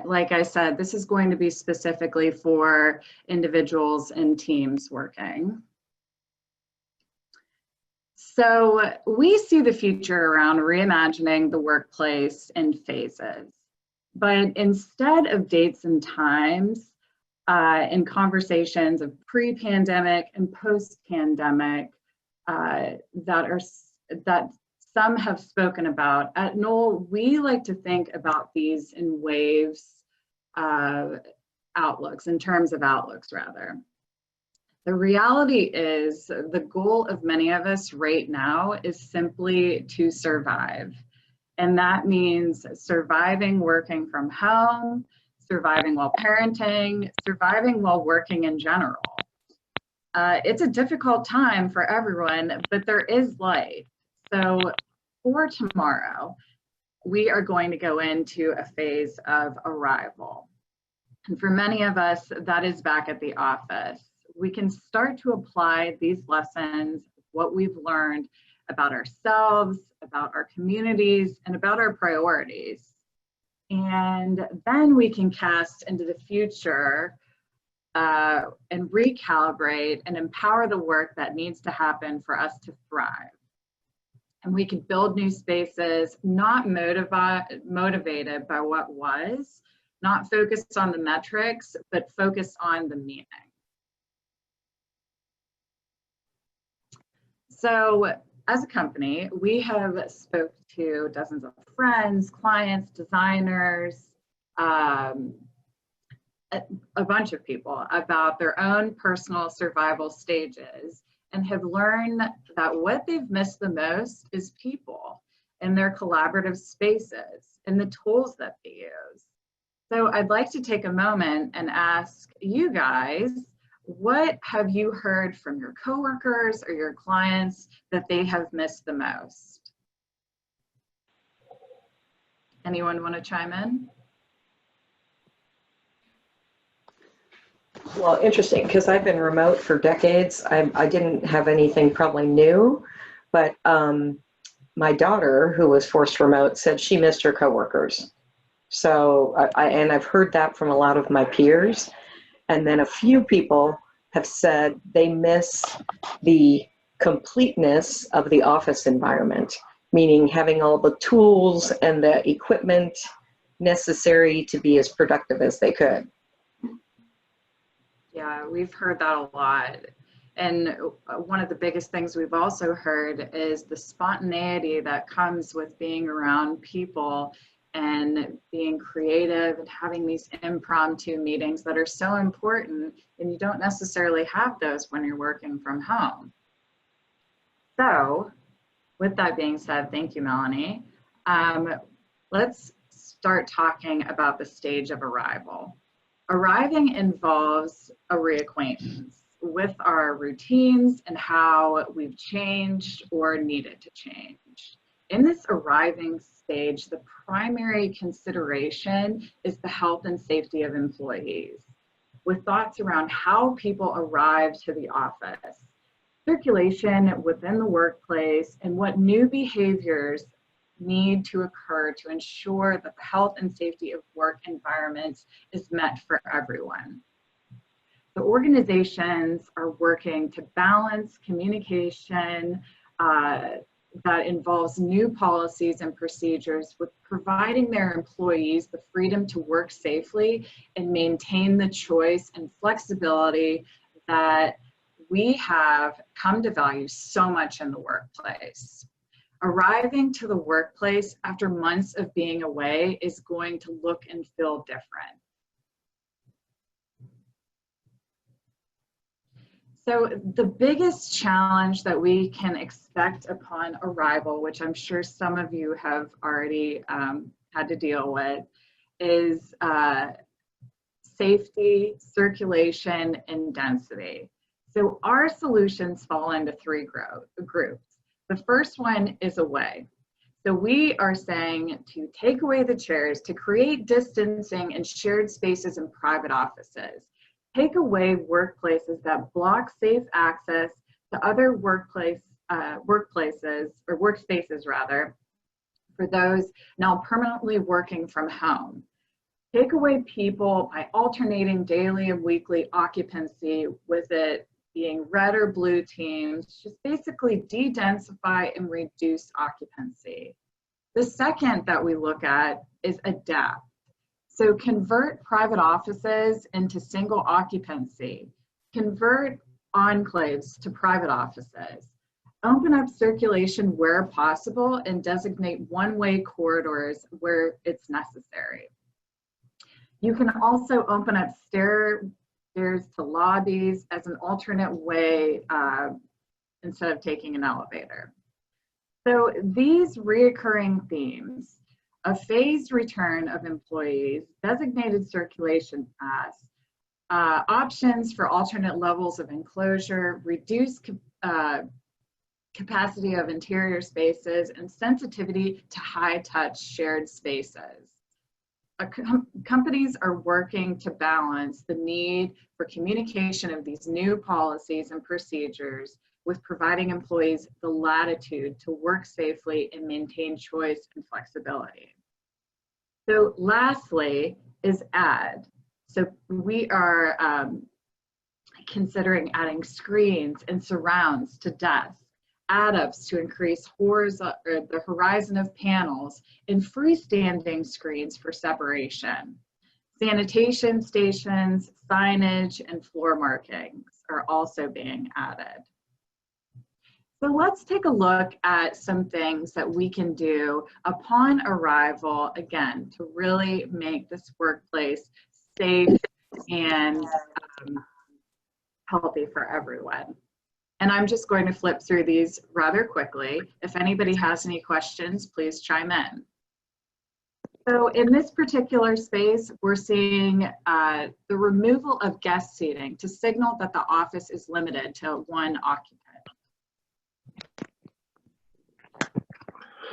like I said, this is going to be specifically for individuals and teams working. So we see the future around reimagining the workplace in phases, but instead of dates and times, in conversations of pre-pandemic and post-pandemic that some have spoken about, at Knoll, we like to think about these in waves of outlooks, in terms of outlooks rather. The reality is the goal of many of us right now is simply to survive. And that means surviving working from home, surviving while parenting, surviving while working in general. It's a difficult time for everyone, but there is light. So for tomorrow, we are going to go into a phase of arrival. And for many of us, that is back at the office. We can start to apply these lessons, what we've learned about ourselves, about our communities, and about our priorities. And then we can cast into the future and recalibrate and empower the work that needs to happen for us to thrive. And we can build new spaces, not motivated by what was, not focused on the metrics, but focused on the meaning. So as a company, we have spoke to dozens of friends, clients, designers, a bunch of people about their own personal survival stages, and have learned that what they've missed the most is people and their collaborative spaces and the tools that they use. So I'd like to take a moment and ask you guys, what have you heard from your coworkers or your clients that they have missed the most? Anyone want to chime in? Well, interesting, because I've been remote for decades. I didn't have anything probably new, but my daughter, who was forced remote, said she missed her coworkers. So, and I've heard that from a lot of my peers. And then a few people have said they miss the completeness of the office environment, meaning having all the tools and the equipment necessary to be as productive as they could. Yeah, we've heard that a lot. And one of the biggest things we've also heard is the spontaneity that comes with being around people and being creative and having these impromptu meetings that are so important, and you don't necessarily have those when you're working from home. So with that being said, thank you, Melanie. Let's start talking about the stage of arrival. Arriving involves a reacquaintance with our routines and how we've changed or needed to change. In this arriving stage, the primary consideration is the health and safety of employees, with thoughts around how people arrive to the office, circulation within the workplace, and what new behaviors need to occur to ensure that the health and safety of work environments is met for everyone. The organizations are working to balance communication that involves new policies and procedures with providing their employees the freedom to work safely and maintain the choice and flexibility that we have come to value so much in the workplace. Arriving to the workplace after months of being away is going to look and feel different. So the biggest challenge that we can expect upon arrival, which I'm sure some of you have already had to deal with, is safety, circulation, and density. So our solutions fall into three groups. The first one is away. So we are saying to take away the chairs, to create distancing and shared spaces in private offices. Take away workplaces that block safe access to other workplaces or workspaces rather, for those now permanently working from home. Take away people by alternating daily and weekly occupancy, with it being red or blue teams. Just basically de-densify and reduce occupancy. The second that we look at is adapt. So convert private offices into single occupancy. Convert enclaves to private offices. Open up circulation where possible and designate one-way corridors where it's necessary. You can also open up stairs to lobbies as an alternate way instead of taking an elevator. So these reoccurring themes: a phased return of employees, designated circulation paths, options for alternate levels of enclosure, reduced capacity of interior spaces, and sensitivity to high-touch shared spaces. Companies are working to balance the need for communication of these new policies and procedures with providing employees the latitude to work safely and maintain choice and flexibility. So lastly is add. So we are considering adding screens and surrounds to desks, add-ups to increase the horizon of panels, and freestanding screens for separation. Sanitation stations, signage, and floor markings are also being added. So let's take a look at some things that we can do upon arrival, again, to really make this workplace safe and healthy for everyone. And I'm just going to flip through these rather quickly. If anybody has any questions, please chime in. So in this particular space, we're seeing the removal of guest seating to signal that the office is limited to one occupant.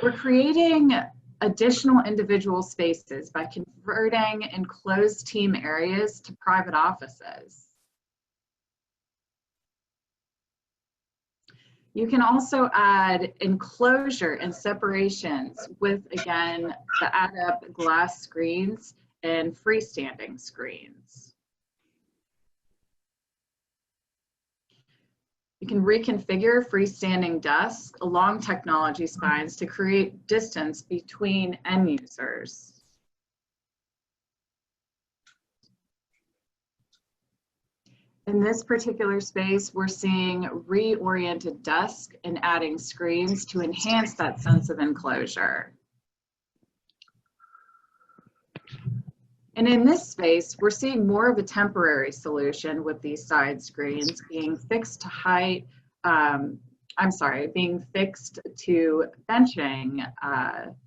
We're creating additional individual spaces by converting enclosed team areas to private offices. You can also add enclosure and separations with, again, the add-up glass screens and freestanding screens. You can reconfigure freestanding desks along technology spines to create distance between end users. In this particular space, we're seeing reoriented desks and adding screens to enhance that sense of enclosure. And in this space, we're seeing more of a temporary solution with these side screens being fixed to height, being fixed to benching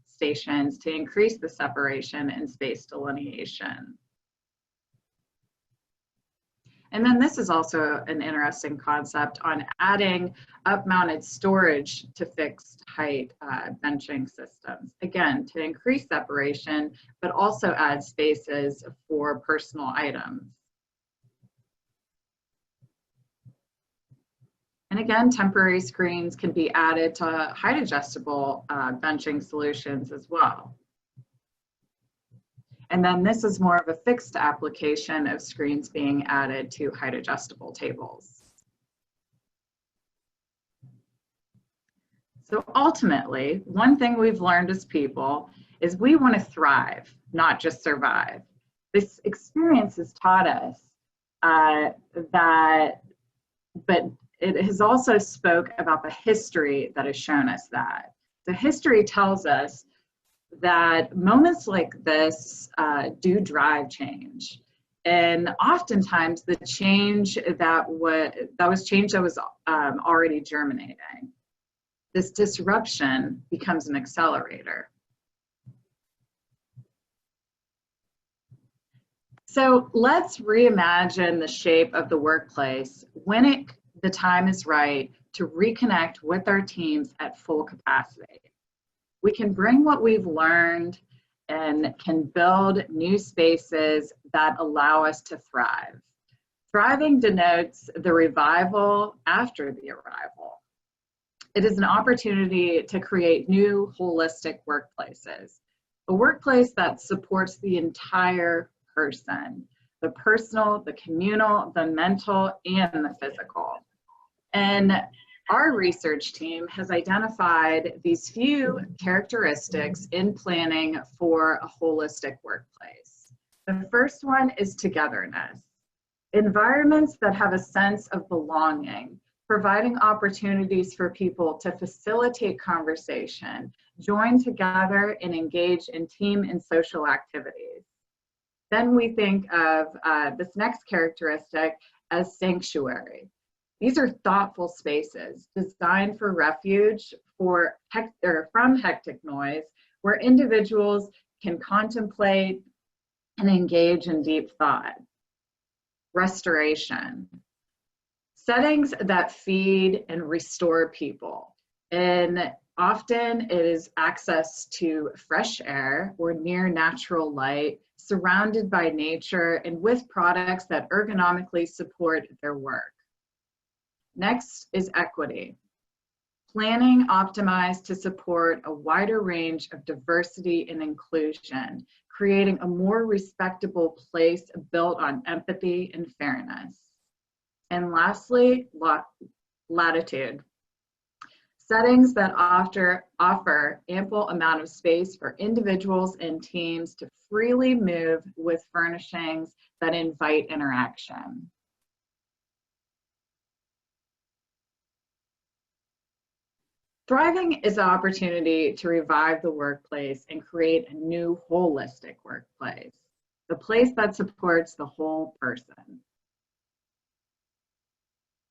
stations to increase the separation and space delineation. And then this is also an interesting concept on adding up-mounted storage to fixed height benching systems. Again, to increase separation, but also add spaces for personal items. And again, temporary screens can be added to height adjustable benching solutions as well. And then this is more of a fixed application of screens being added to height adjustable tables. So ultimately, one thing we've learned as people is we want to thrive, not just survive. This experience has taught us but it has also spoke about the history that has shown us that. The history tells us that moments like this do drive change. And oftentimes the change that was already germinating. This disruption becomes an accelerator. So let's reimagine the shape of the workplace when the time is right to reconnect with our teams at full capacity. We can bring what we've learned and can build new spaces that allow us to thrive. Thriving denotes the revival after the arrival. It is an opportunity to create new holistic workplaces, a workplace that supports the entire person, the personal, the communal, the mental, and the physical. And our research team has identified these few characteristics in planning for a holistic workplace. The first one is togetherness. Environments that have a sense of belonging, providing opportunities for people to facilitate conversation, join together, and engage in team and social activities. Then we think of this next characteristic as sanctuary. These are thoughtful spaces designed for refuge from hectic noise, where individuals can contemplate and engage in deep thought. Restoration. Settings that feed and restore people. And often it is access to fresh air or near natural light, surrounded by nature and with products that ergonomically support their work. Next is equity. Planning optimized to support a wider range of diversity and inclusion, creating a more respectable place built on empathy and fairness. And lastly, latitude. Settings that offer ample amount of space for individuals and teams to freely move with furnishings that invite interaction. Thriving is an opportunity to revive the workplace and create a new holistic workplace, the place that supports the whole person.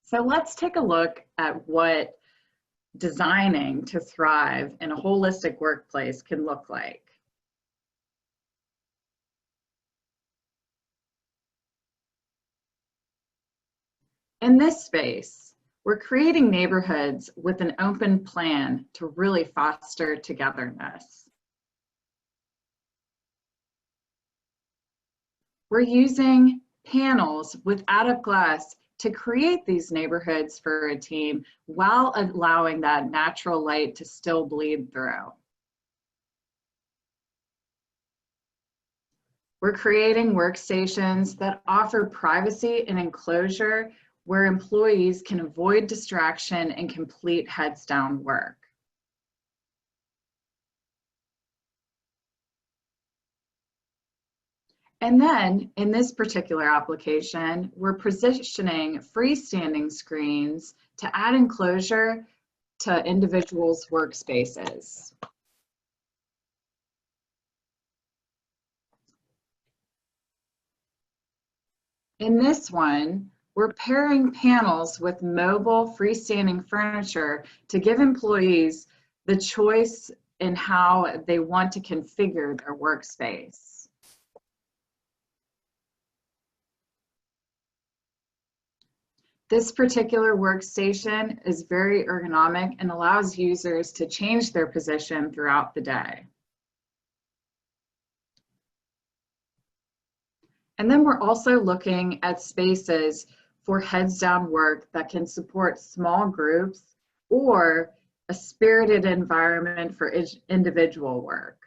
So let's take a look at what designing to thrive in a holistic workplace can look like. In this space, we're creating neighborhoods with an open plan to really foster togetherness. We're using panels with out-of glass to create these neighborhoods for a team while allowing that natural light to still bleed through. We're creating workstations that offer privacy and enclosure where employees can avoid distraction and complete heads down work. And then in this particular application, we're positioning freestanding screens to add enclosure to individuals' workspaces. In this one, we're pairing panels with mobile freestanding furniture to give employees the choice in how they want to configure their workspace. This particular workstation is very ergonomic and allows users to change their position throughout the day. And then we're also looking at spaces for heads down work that can support small groups or a spirited environment for individual work.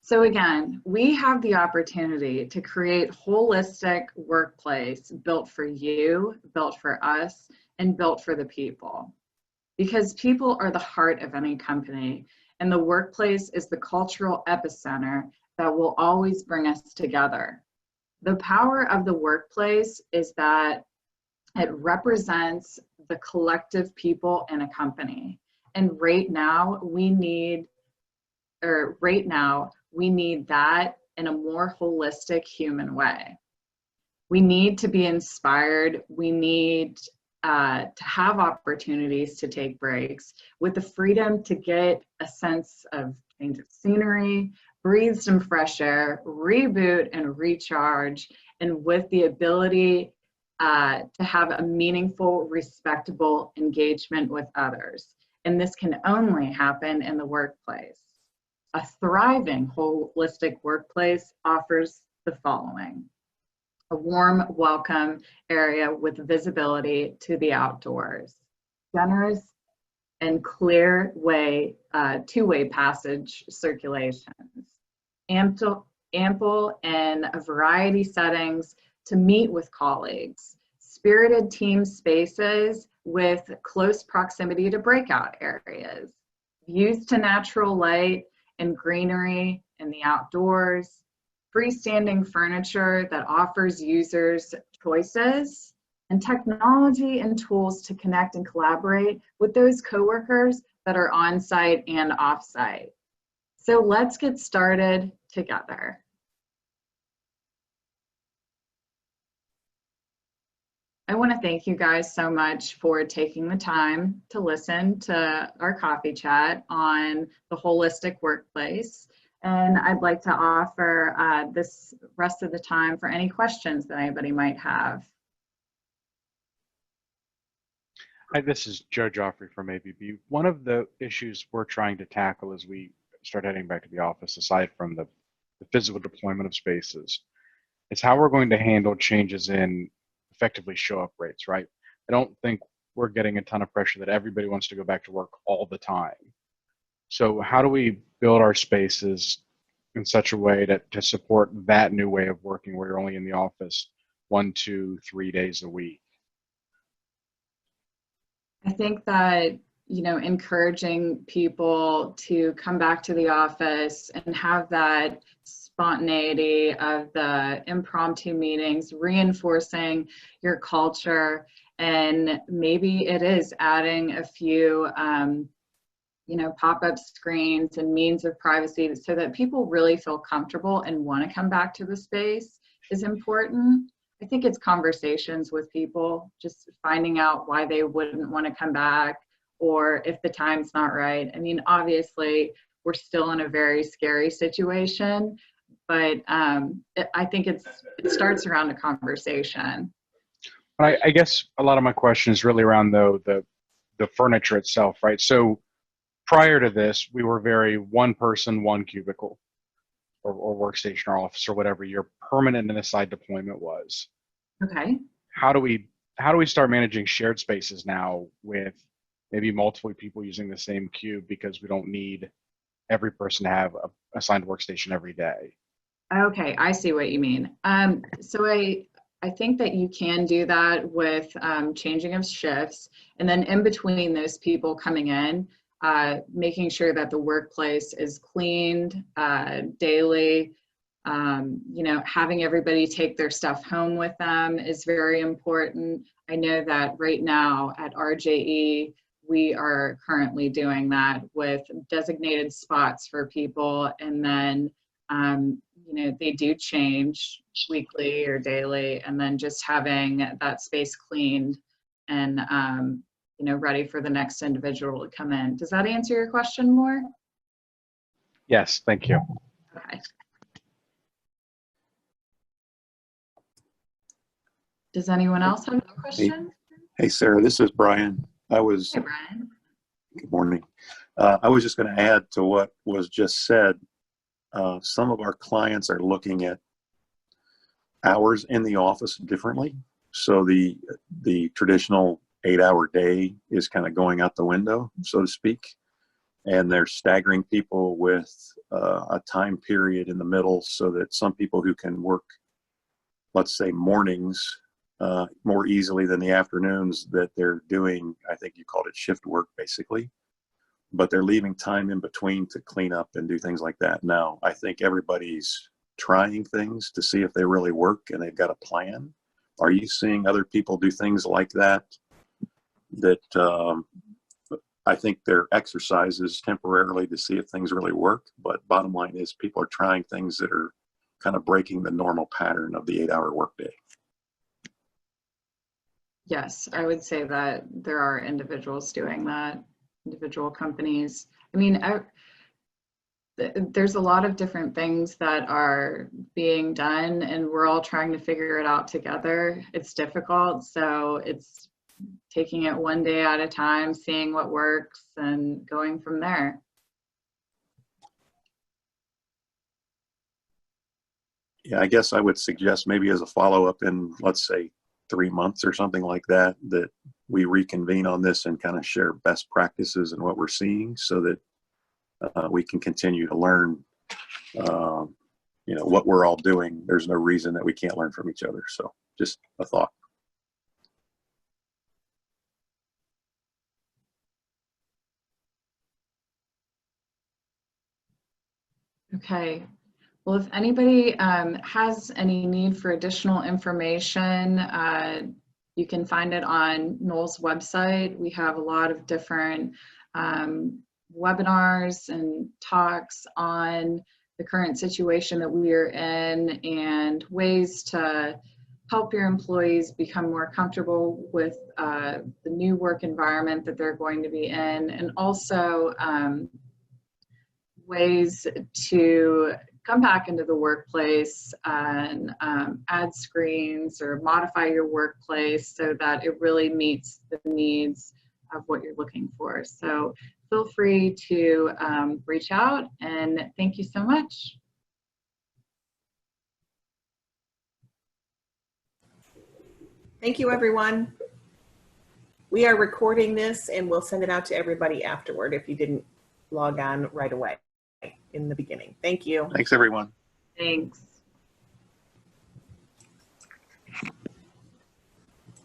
So again, we have the opportunity to create holistic workplace built for you, built for us, and built for the people. Because people are the heart of any company, and the workplace is the cultural epicenter that will always bring us together. The power of the workplace is that it represents the collective people in a company. And right now we need that in a more holistic human way. We need to be inspired. We need to have opportunities to take breaks with the freedom to get a sense of change of scenery, breathe some fresh air, reboot and recharge, and with the ability to have a meaningful, respectable engagement with others. And this can only happen in the workplace. A thriving holistic workplace offers the following: a warm welcome area with visibility to the outdoors, generous and clear two-way passage circulations. Ample and a variety settings to meet with colleagues. Spirited team spaces with close proximity to breakout areas. Views to natural light and greenery in the outdoors. Freestanding furniture that offers users choices, and technology and tools to connect and collaborate with those coworkers that are on site and off site. So let's get started together. I want to thank you guys so much for taking the time to listen to our coffee chat on the holistic workplace. And I'd like to offer this rest of the time for any questions that anybody might have. Hi, this is Joe Joffrey from ABB. One of the issues we're trying to tackle as we start heading back to the office, aside from the physical deployment of spaces, is how we're going to handle changes in effectively show up rates, right? I don't think we're getting a ton of pressure that everybody wants to go back to work all the time. So how do we build our spaces in such a way to support that new way of working where you're only in the office 1, 2, 3 days a week? I think that, encouraging people to come back to the office and have that spontaneity of the impromptu meetings, reinforcing your culture, and maybe it is adding a few, pop-up screens and means of privacy so that people really feel comfortable and want to come back to the space is important. I think it's conversations with people, just finding out why they wouldn't want to come back or if the time's not right. I mean, obviously, we're still in a very scary situation, but I think it starts around a conversation. I guess a lot of my question is really around the furniture itself, right? So prior to this, we were very one person, one cubicle, or workstation or office or whatever your permanent and assigned deployment was. Okay. How do we start managing shared spaces now with maybe multiple people using the same cube, because we don't need every person to have a assigned workstation every day? Okay, I see what you mean. So I think that you can do that with changing of shifts, and then in between those people coming in, making sure that the workplace is cleaned daily. Having everybody take their stuff home with them is very important. I know that right now at RJE, we are currently doing that with designated spots for people, and then they do change weekly or daily, and then just having that space cleaned and ready for the next individual to come in. Does that answer your question more? Yes, thank you. Okay. Does anyone else have a question? Hey, Sarah, this is Brian. Hey, Brian. Good morning. I was just going to add to what was just said. Some of our clients are looking at hours in the office differently. So the traditional 8-hour day is kind of going out the window, so to speak. And they're staggering people with a time period in the middle so that some people who can work, let's say, mornings more easily than the afternoons, that they're doing, I think you called it shift work, basically. But they're leaving time in between to clean up and do things like that. Now, I think everybody's trying things to see if they really work and they've got a plan. Are you seeing other people do things like that? I think they're exercises temporarily to see if things really work. But bottom line is people are trying things that are kind of breaking the normal pattern of the 8-hour workday. Yes, I would say that there are individuals doing that, individual companies. I mean, there's a lot of different things that are being done, and we're all trying to figure it out together. It's difficult, so it's taking it one day at a time, seeing what works, and going from there. Yeah, I guess I would suggest maybe as a follow-up in, let's say, 3 months or something like that, that we reconvene on this and kind of share best practices and what we're seeing so that we can continue to learn, what we're all doing. There's no reason that we can't learn from each other. So just a thought. Okay. Well, if anybody has any need for additional information, you can find it on Knoll's website. We have a lot of different webinars and talks on the current situation that we are in and ways to help your employees become more comfortable with the new work environment that they're going to be in, and also ways to come back into the workplace and add screens or modify your workplace so that it really meets the needs of what you're looking for. So feel free to reach out, and thank you so much. Thank you, everyone. We are recording this and we'll send it out to everybody afterward if you didn't log on right away in the beginning. Thank you. Thanks, everyone. Thanks.